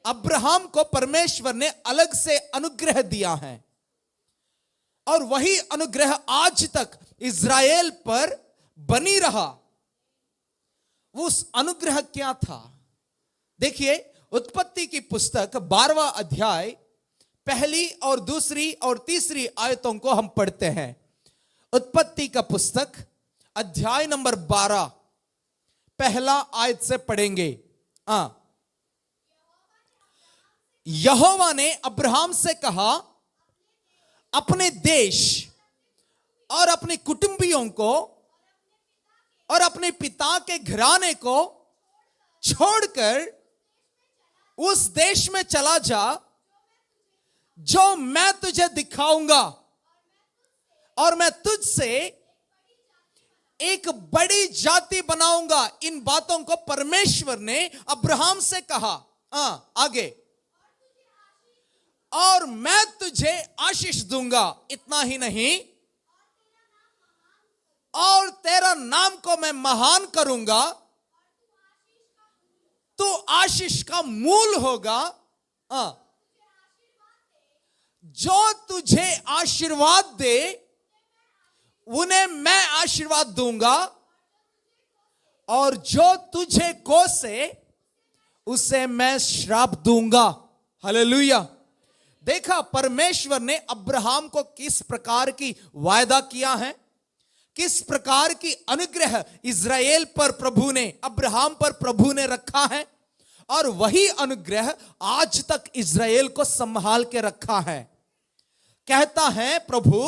Abraham को परमेश्वर ने अलग से अनुग्रह दिया है और वही अनुग्रह आज तक इज़राइल पर बनी रहा। उस अनुग्रह क्या था? देखिए, उत्पत्ति की पुस्तक 12वां अध्याय पहली और दूसरी और तीसरी आयतों को हम पढ़ते हैं। उत्पत्ति का पुस्तक अध्याय नंबर 12 पहला आयत से पढ़ेंगे। यहोवा ने अब्राहम से कहा, अपने देश और अपने कुटुंबियों को और अपने पिता के घराने को छोड़कर उस देश में चला जा जो मैं तुझे दिखाऊंगा, और मैं तुझसे एक बड़ी जाति बनाऊंगा। इन बातों को परमेश्वर ने अब्राहम से कहा। आगे, और मैं तुझे आशीष दूंगा। इतना ही नहीं, और तेरा नाम को मैं महान करूंगा, तू आशीष का मूल होगा। जो तुझे आशीर्वाद दे उन्हें मैं आशीर्वाद दूंगा, और जो तुझे कोसे उसे मैं श्राप दूंगा। हालेलुया। देखा परमेश्वर ने अब्राहम को किस प्रकार की वायदा किया है, किस प्रकार की अनुग्रह इज़राइल पर प्रभु ने, अब्राहम पर प्रभु ने रखा है, और वही अनुग्रह आज तक इज़राइल को संभाल के रखा है। कहता है प्रभु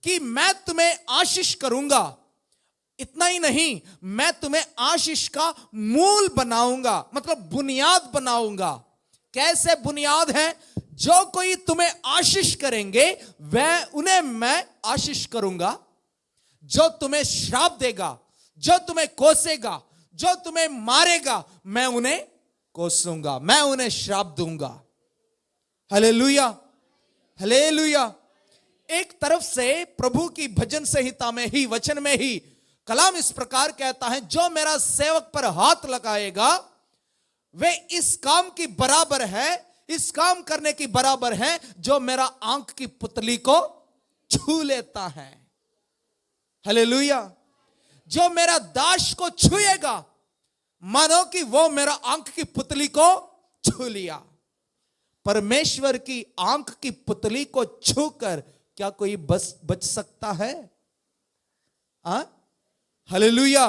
कि मैं तुम्हें आशीष करूंगा। इतना ही नहीं, मैं तुम्हें आशीष का मूल बनाऊंगा, मतलब बुनियाद बनाऊंगा। कैसे बुनियाद है? जो कोई तुम्हें आशीष करेंगे वह उन्हें मैं आशीष करूंगा, जो तुम्हें श्राप देगा, जो तुम्हें कोसेगा, जो तुम्हें मारेगा, मैं उन्हें कोसूंगा, मैं उन्हें श्राप दूंगा। Hallelujah, hallelujah. एक तरफ से प्रभु की भजन संहिता में ही, वचन में ही कलाम इस प्रकार कहता है, जो मेरा सेवक पर हाथ लगाएगा वे इस काम की बराबर है, इस काम करने की बराबर है जो मेरा आंख की पुतली को छू लेता है। हालेलुया। जो मेरा दास को छुएगा मानो कि वो मेरा आंख की पुतली को छू लिया। परमेश्वर की आंख की पुतली को छूकर क्या कोई बच सकता है? हालेलुया।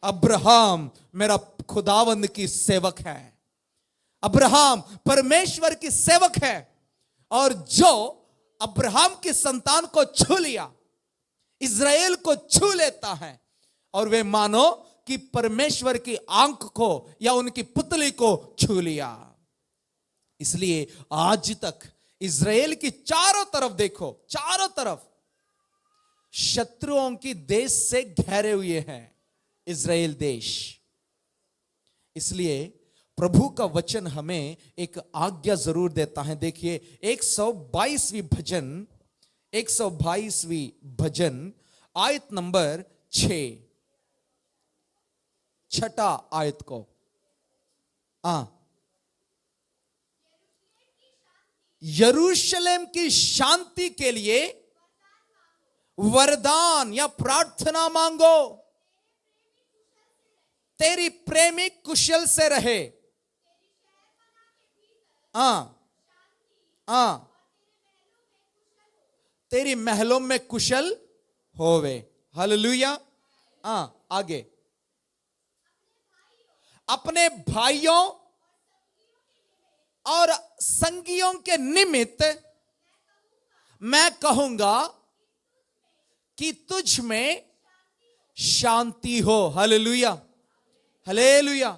अब्राहम मेरा खुदावंद की सेवक है, अब्राहम परमेश्वर की सेवक है, और जो अब्राहम की संतान को छू लिया, इज़राइल को छू लेता है, और वे मानो कि परमेश्वर की आंख को या उनकी पुतली को छू लिया। इसलिए आज तक इज़राइल की चारों तरफ देखो, चारों तरफ शत्रुओं की देश से घेरे हुए हैं इज़राइल देश। इसलिए प्रभु का वचन हमें एक आज्ञा जरूर देता है। देखिए 122वीं भजन, 122वीं भजन आयत नंबर 6, छठा आयत को। यरूशलेम की शांति के लिए वरदान या प्रार्थना मांगो, तेरी प्रेमी कुशल से रहे। तेरी महलों में कुशल होवे। हालेलुया। आगे, अपने भाइयों और संगियों के निमित्त मैं कहूंगा कि तुझ में शांति हो। Hallelujah, hallelujah.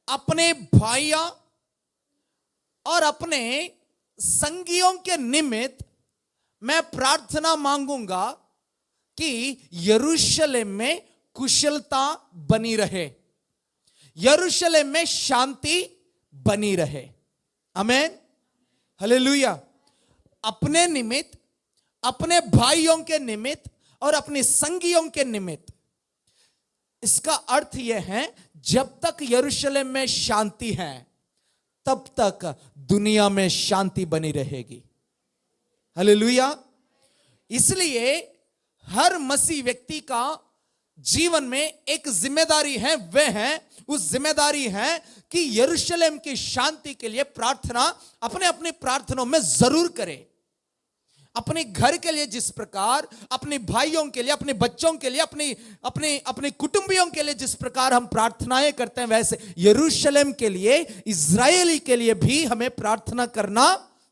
अपने भाइयों और अपने संगियों के निमित्त मैं प्रार्थना मांगूंगा कि यरूशलेम में कुशलता बनी रहे, यरूशलेम में शांति बनी रहे। आमीन, हालेलुया। अपने निमित्त, अपने भाइयों के निमित्त और अपने संगियों के निमित्त। इसका अर्थ यह है, जब तक यरूशलेम में शांति है तब तक दुनिया में शांति बनी रहेगी। हालेलुया। इसलिए हर मसीह व्यक्ति का जीवन में एक जिम्मेदारी है, वह है, उस जिम्मेदारी है कि यरूशलेम की शांति के लिए प्रार्थना अपने अपने प्रार्थनाओं में जरूर करे। अपने घर के लिए जिस प्रकार, अपने भाइयों के लिए, अपने बच्चों के लिए, अपने कुटुंबियों के लिए जिस प्रकार हम प्रार्थनाएं करते हैं, वैसे यरूशलेम के लिए, इज़राइल के लिए भी हमें प्रार्थना करना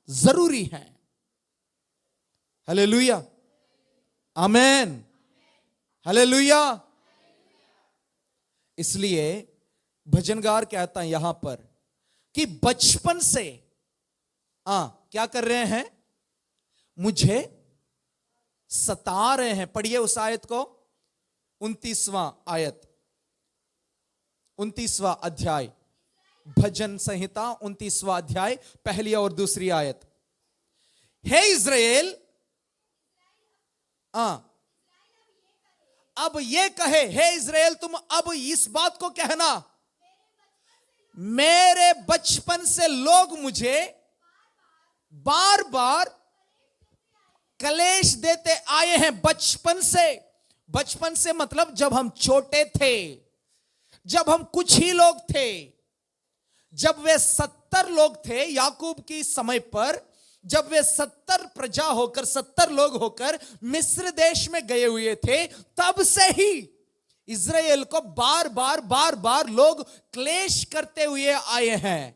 जरूरी है। हालेलुया, आमेन, हालेलुया। इसलिए भजनगार कहता है यहां पर कि बचपन से क्या कर रहे हैं, मुझे सता रहे हैं। पढ़िए उस आयत को, 29वां आयत, 29वां अध्याय, भजन संहिता 29वां अध्याय, पहली और दूसरी आयत। हे इज़राइल, अब ये कहे, हे इज़राइल तुम अब इस बात को कहना, मेरे बचपन से लोग मुझे बार बार कलेश देते आए हैं। बचपन से मतलब जब हम छोटे थे, जब हम कुछ ही लोग थे, जब वे 70 लोग थे याकूब की समय पर, जब वे 70 लोग होकर मिस्र देश में गए हुए थे, तब से ही इज़राइल को बार बार लोग क्लेश करते हुए आए हैं।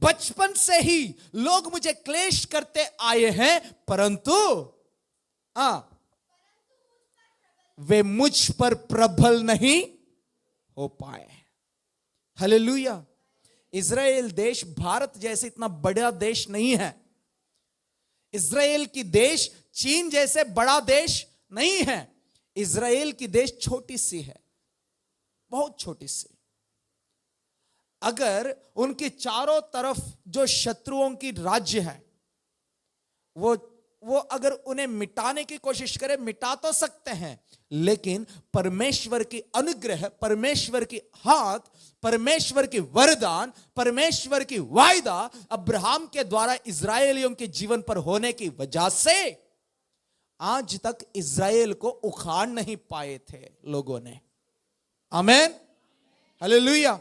बचपन से ही लोग मुझे क्लेश करते आए हैं, परंतु वे मुझ पर प्रबल नहीं हो पाए। हालेलुया। इज़राइल देश भारत जैसे इतना बड़ा देश नहीं है। इज़राइल की देश चीन जैसे बड़ा देश नहीं है। इज़राइल की देश छोटी सी है, बहुत छोटी सी। अगर उनके चारों तरफ जो शत्रुओं की राज्य है, वो अगर उन्हें मिटाने की कोशिश करें, मिटा तो सकते हैं, लेकिन परमेश्वर की अनुग्रह, परमेश्वर की हाथ, परमेश्वर की वरदान, परमेश्वर की वायदा अब्राहम के द्वारा इज़राइलियों के जीवन पर होने की वजह से आज तक इज़राइल को उखाड़ नहीं पाए थे लोगों ने। आमेन, हालेलुया।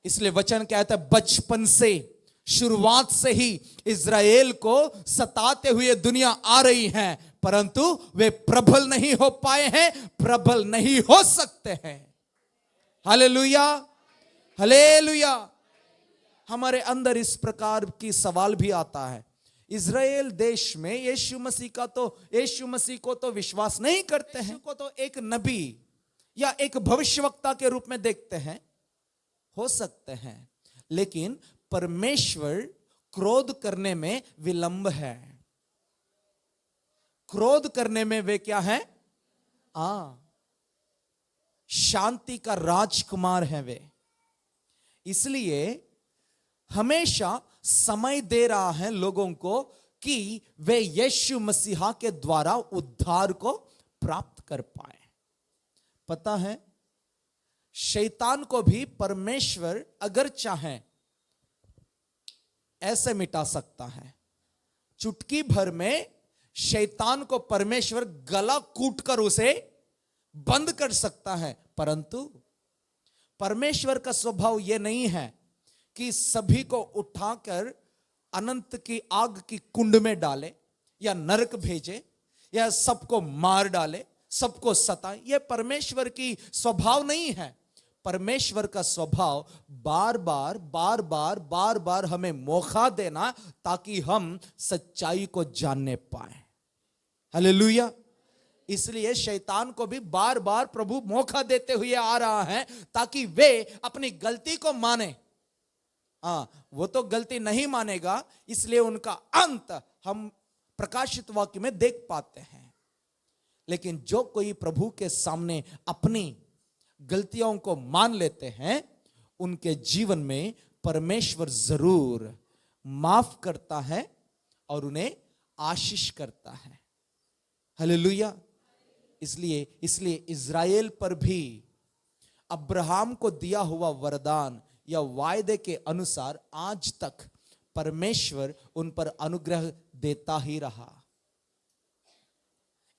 इसलिए वचन कहता है बचपन से, शुरुआत से ही इज़राइल को सताते हुए दुनिया आ रही है, परंतु वे प्रबल नहीं हो पाए हैं, प्रबल नहीं हो सकते हैं। Hallelujah, hallelujah. हमारे अंदर इस प्रकार की सवाल भी आता है, इज़राइल देश में यीशु मसीह को तो विश्वास नहीं करते हैं, को तो एक नबी या एक भविष्यवक्ता के रूप में देखते हैं, हो सकते हैं, लेकिन परमेश्वर क्रोध करने में विलंब है। क्रोध करने में वे क्या है? शांति का राजकुमार है वे। इसलिए हमेशा समय दे रहा है लोगों को कि वे यीशु मसीहा के द्वारा उद्धार को प्राप्त कर पाए। पता है, शैतान को भी परमेश्वर अगर चाहे ऐसे मिटा सकता है। चुटकी भर में शैतान को परमेश्वर गला कूटकर उसे बंद कर सकता है, परंतु परमेश्वर का स्वभाव यह नहीं है कि सभी को उठाकर अनंत की आग की कुंड में डाले या नरक भेजे या सबको मार डाले, सबको सताए। यह परमेश्वर की स्वभाव नहीं है। परमेश्वर का स्वभाव बार बार हमें मौका देना ताकि हम सच्चाई को जानने पाए। हालेलुया। इसलिए शैतान को भी बार बार प्रभु मौका देते हुए आ रहा है ताकि वे अपनी गलती को माने। वो तो गलती नहीं मानेगा, इसलिए उनका अंत हम प्रकाशित वाक्य में देख पाते हैं। लेकिन जो कोई प्रभु के सामने अपनी गलतियों को मान लेते हैं, उनके जीवन में परमेश्वर जरूर माफ करता है और उन्हें आशीष करता है। हालेलुया। इसलिए इज़राइल पर भी अब्राहम को दिया हुआ वरदान या वायदे के अनुसार आज तक परमेश्वर उन पर अनुग्रह देता ही रहा।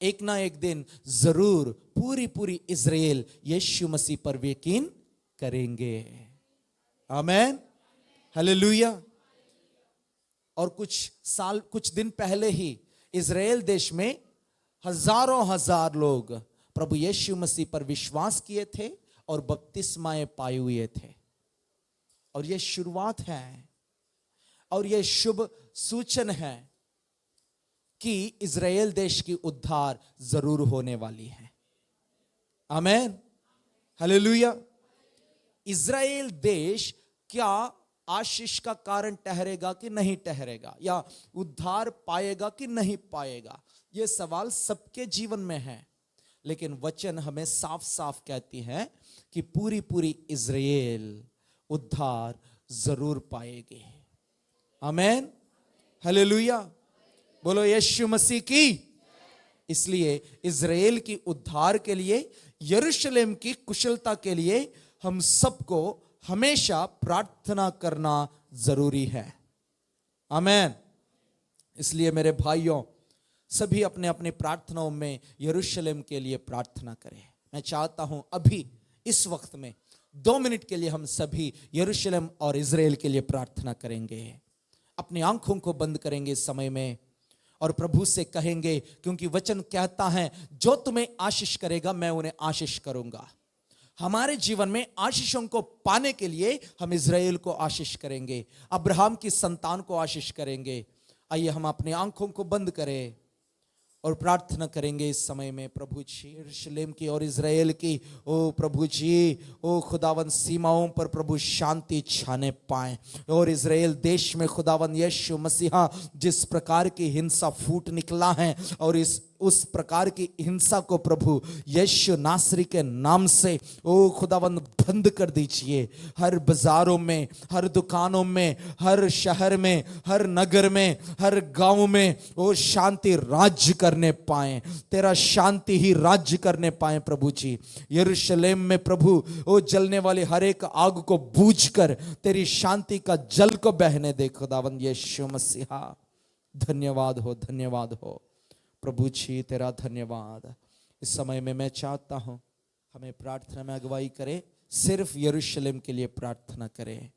एक ना एक दिन जरूर पूरी पूरी इज़राइल यीशु मसीह पर यकीन करेंगे। आमेन, हालेलुया। और कुछ दिन पहले ही इज़राइल देश में हजारों हजार लोग प्रभु यीशु मसीह पर विश्वास किए थे और बपतिस्माएं पाए हुए थे। और यह शुरुआत है और यह शुभ सूचन है कि इज़राइल देश की उद्धार जरूर होने वाली है। आमेन, हालेलुया। इज़राइल देश क्या आशीष का कारण ठहरेगा कि नहीं ठहरेगा, या उद्धार पाएगा कि नहीं पाएगा, यह सवाल सबके जीवन में है। लेकिन वचन हमें साफ साफ कहती है कि पूरी पूरी इज़राइल उद्धार जरूर पाएगी। आमेन, हालेलुया। बोलो यीशु मसीह की। इसलिए इज़राइल की उद्धार के लिए, यरूशलेम की कुशलता के लिए हम सबको हमेशा प्रार्थना करना जरूरी है। आमेन। इसलिए मेरे भाइयों, सभी अपने अपने प्रार्थनाओं में यरूशलेम के लिए प्रार्थना करें। मैं चाहता हूं अभी इस वक्त में 2 मिनट के लिए हम सभी यरूशलेम और इज़राइल के लिए प्रार्थना करेंगे। अपनी आंखों को बंद करेंगे इस समय में और प्रभु से कहेंगे, क्योंकि वचन कहता है जो तुम्हें आशीष करेगा मैं उन्हें आशीष करूंगा। हमारे जीवन में आशीषों को पाने के लिए हम इज़राइल को आशीष करेंगे, अब्राहम की संतान को आशीष करेंगे। आइए हम अपनी आंखों को बंद करें और प्रार्थना करेंगे इस समय में। प्रभु जी, यरूशलेम की और इज़राइल की ओ प्रभु जी, ओ खुदावन सीमाओं पर प्रभु शांति छाने पाए। और इज़राइल देश में खुदावन यीशु मसीहा जिस प्रकार की हिंसा फूट निकला है, और उस प्रकार की हिंसा को प्रभु यीशु नासरी के नाम से ओ खुदावंद बंद कर दीजिए। हर बाजारों में, हर दुकानों में, हर शहर में, हर नगर में, हर गांव में ओ शांति राज्य करने पाए, तेरा शांति ही राज्य करने पाए प्रभु जी। यरूशलेम में प्रभु ओ जलने वाली हर एक आग को बूझकर तेरी शांति का जल को बहने दे खुदावंद यीशु मसीहा। धन्यवाद हो, धन्यवाद हो प्रभु जी, तेरा धन्यवाद। इस समय में मैं चाहता हूं हमें प्रार्थना में अगुवाई करे, सिर्फ यरूशलेम के लिए प्रार्थना करें।